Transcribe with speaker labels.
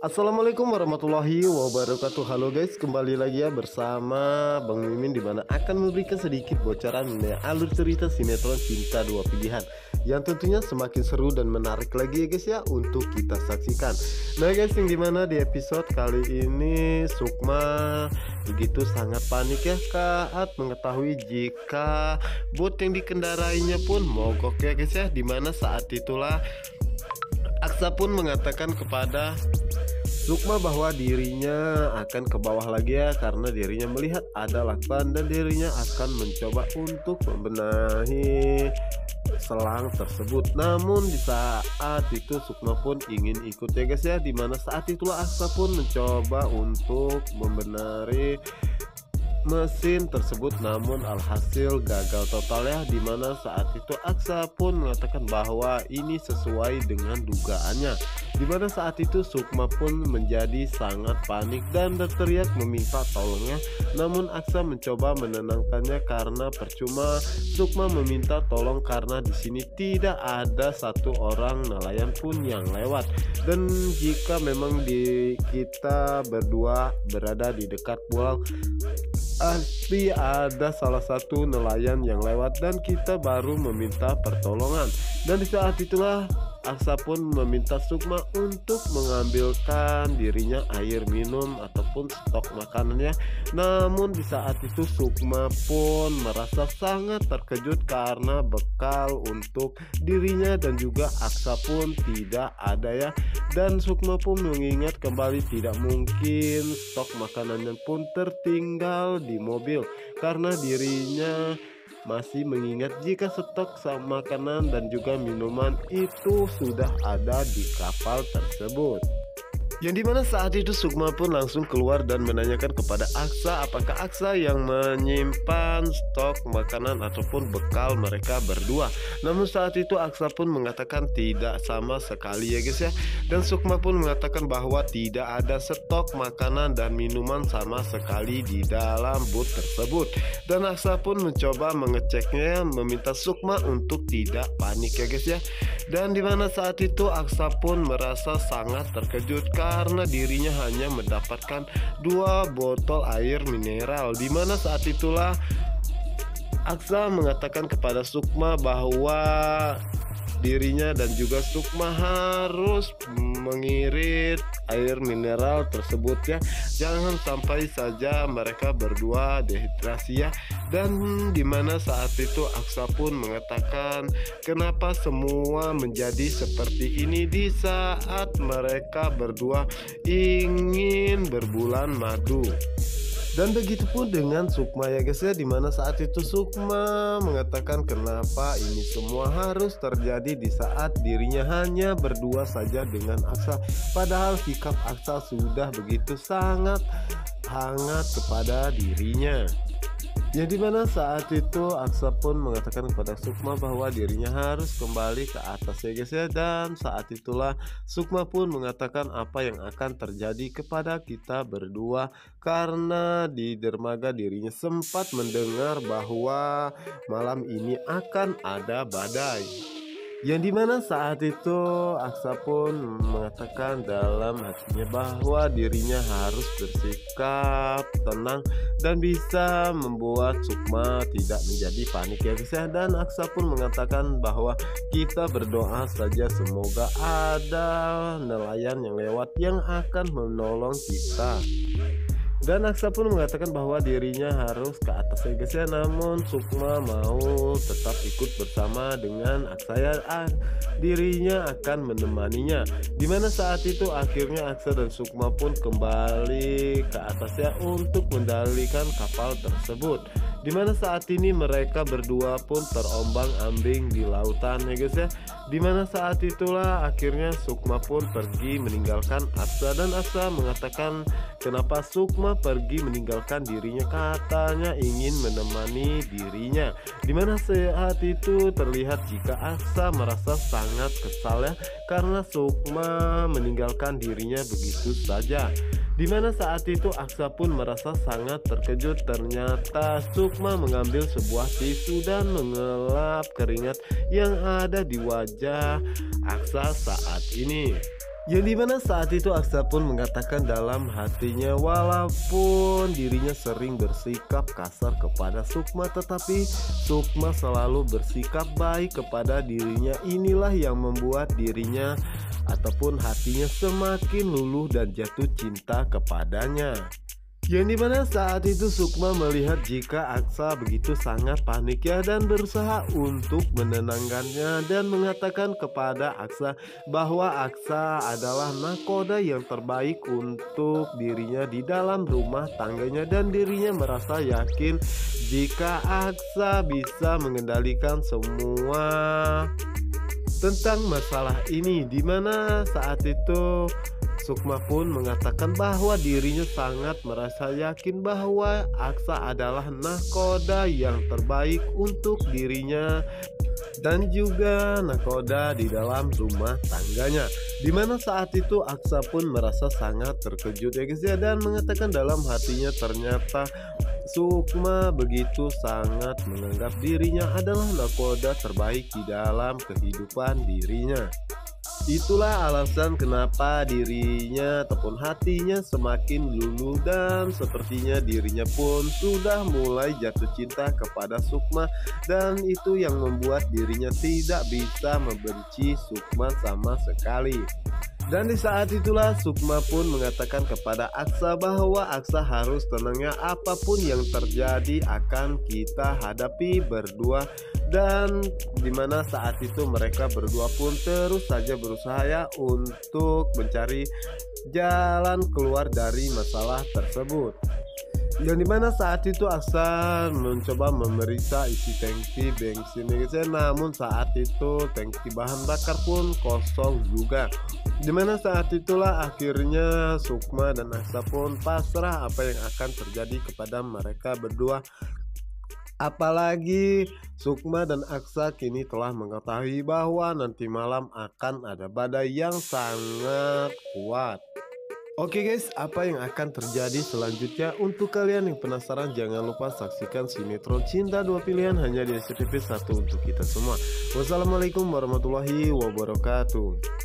Speaker 1: Assalamualaikum warahmatullahi wabarakatuh. Halo guys, kembali lagi ya bersama Bang Mimin, dimana akan memberikan sedikit bocoran mengenai alur cerita sinetron Cinta Dua Pilihan yang tentunya semakin seru dan menarik lagi ya guys ya untuk kita saksikan. Nah guys, yang dimana di episode kali ini Sukma begitu sangat panik ya saat mengetahui jika bot yang dikendarainya pun mogok ya guys ya, dimana saat itulah Aksa pun mengatakan kepada Sukma bahwa dirinya akan ke bawah lagi ya, karena dirinya melihat ada lakban dan dirinya akan mencoba untuk membenahi selang tersebut. Namun di saat itu Sukma pun ingin ikut ya guys ya, dimana saat itulah Aksa pun mencoba untuk membenahi mesin tersebut, namun alhasil gagal total ya, dimana saat itu Aksa pun mengatakan bahwa ini sesuai dengan dugaannya, dimana saat itu Sukma pun menjadi sangat panik dan berteriak meminta tolongnya. Namun Aksa mencoba menenangkannya karena percuma Sukma meminta tolong karena di sini tidak ada satu orang nelayan pun yang lewat, dan jika memang kita berdua berada di dekat pulau, pasti ada salah satu nelayan yang lewat dan kita baru meminta pertolongan. Dan di saat itulah Aksa pun meminta Sukma untuk mengambilkan dirinya air minum ataupun stok makanannya. Namun di saat itu Sukma pun merasa sangat terkejut karena bekal untuk dirinya dan juga Aksa pun tidak ada ya. Dan Sukma pun mengingat kembali tidak mungkin stok makanannya pun tertinggal di mobil, karena dirinya masih mengingat jika stok makanan dan juga minuman itu sudah ada di kapal tersebut. Yang dimana saat itu Sukma pun langsung keluar dan menanyakan kepada Aksa apakah Aksa yang menyimpan stok makanan ataupun bekal mereka berdua. Namun saat itu Aksa pun mengatakan tidak sama sekali ya guys ya. Dan Sukma pun mengatakan bahwa tidak ada stok makanan dan minuman sama sekali di dalam bot tersebut. Dan Aksa pun mencoba mengeceknya, meminta Sukma untuk tidak panik ya guys ya. Dan dimana saat itu Aksa pun merasa sangat terkejut karena dirinya hanya mendapatkan 2 botol air mineral, dimana saat itulah Aksa mengatakan kepada Sukma bahwa dirinya dan juga Sukma harus mengirit air mineral tersebut ya, jangan sampai saja mereka berdua dehidrasi ya. Dan dimana saat itu Aksa pun mengatakan kenapa semua menjadi seperti ini di saat mereka berdua ingin berbulan madu. Dan begitu pun dengan Sukma ya guys ya, dimana saat itu Sukma mengatakan kenapa ini semua harus terjadi di saat dirinya hanya berdua saja dengan Aksa, padahal sikap Aksa sudah begitu sangat hangat kepada dirinya. Yang dimana saat itu Aksa pun mengatakan kepada Sukma bahwa dirinya harus kembali ke atas ya guys ya. Dan saat itulah Sukma pun mengatakan apa yang akan terjadi kepada kita berdua, karena di dermaga dirinya sempat mendengar bahwa malam ini akan ada badai. Yang dimana saat itu Aksa pun mengatakan dalam hatinya bahwa dirinya harus bersikap tenang dan bisa membuat Sukma tidak menjadi panik ya guys ya. Dan Aksa pun mengatakan bahwa kita berdoa saja semoga ada nelayan yang lewat yang akan menolong kita. Dan Aksa pun mengatakan bahwa dirinya harus ke atas ya guys ya, namun Sukma mau tetap ikut bersama dengan Aksa ya, dirinya akan menemaninya. Dimana saat itu akhirnya Aksa dan Sukma pun kembali ke atas ya untuk mendalikan kapal tersebut. Dimana saat ini mereka berdua pun terombang-ambing di lautan ya guys ya. Dimana saat itulah akhirnya Sukma pun pergi meninggalkan Aksa, dan Aksa mengatakan kenapa Sukma pergi meninggalkan dirinya, katanya ingin menemani dirinya. Dimana saat itu terlihat jika Aksa merasa sangat kesal ya, karena Sukma meninggalkan dirinya begitu saja. Dimana saat itu Aksa pun merasa sangat terkejut, ternyata Sukma mengambil sebuah tisu dan mengelap keringat yang ada di wajah Aksa saat ini. Yang dimana saat itu Aksa pun mengatakan dalam hatinya walaupun dirinya sering bersikap kasar kepada Sukma, tetapi Sukma selalu bersikap baik kepada dirinya. Inilah yang membuat dirinya ataupun hatinya semakin luluh dan jatuh cinta kepadanya. Yang dimana saat itu Sukma melihat jika Aksa begitu sangat panik ya, dan berusaha untuk menenangkannya dan mengatakan kepada Aksa bahwa Aksa adalah nakoda yang terbaik untuk dirinya di dalam rumah tangganya, dan dirinya merasa yakin jika Aksa bisa mengendalikan semua tentang masalah ini. Dimana saat itu Sukma pun mengatakan bahwa dirinya sangat merasa yakin bahwa Aksa adalah nakoda yang terbaik untuk dirinya dan juga nakoda di dalam rumah tangganya. Dimana saat itu Aksa pun merasa sangat terkejut ya guys ya, dan mengatakan dalam hatinya ternyata Sukma begitu sangat menganggap dirinya adalah nakoda terbaik di dalam kehidupan dirinya. Itulah alasan kenapa dirinya ataupun hatinya semakin luluh, dan sepertinya dirinya pun sudah mulai jatuh cinta kepada Sukma, dan itu yang membuat dirinya tidak bisa membenci Sukma sama sekali. Dan di saat itulah Sukma pun mengatakan kepada Aksa bahwa Aksa harus tenangnya, apapun yang terjadi akan kita hadapi berdua. Dan dimana saat itu mereka berdua pun terus saja berusaha ya untuk mencari jalan keluar dari masalah tersebut. Yang dimana saat itu Aksa mencoba memeriksa isi tangki bensin guys, namun saat itu tangki bahan bakar pun kosong juga. Dimana saat itulah akhirnya Sukma dan Aksa pun pasrah apa yang akan terjadi kepada mereka berdua. Apalagi Sukma dan Aksa kini telah mengetahui bahwa nanti malam akan ada badai yang sangat kuat. Oke guys, apa yang akan terjadi selanjutnya? Untuk kalian yang penasaran, jangan lupa saksikan sinetron Cinta Dua Pilihan hanya di SCTV 1 untuk kita semua. Wassalamualaikum warahmatullahi wabarakatuh.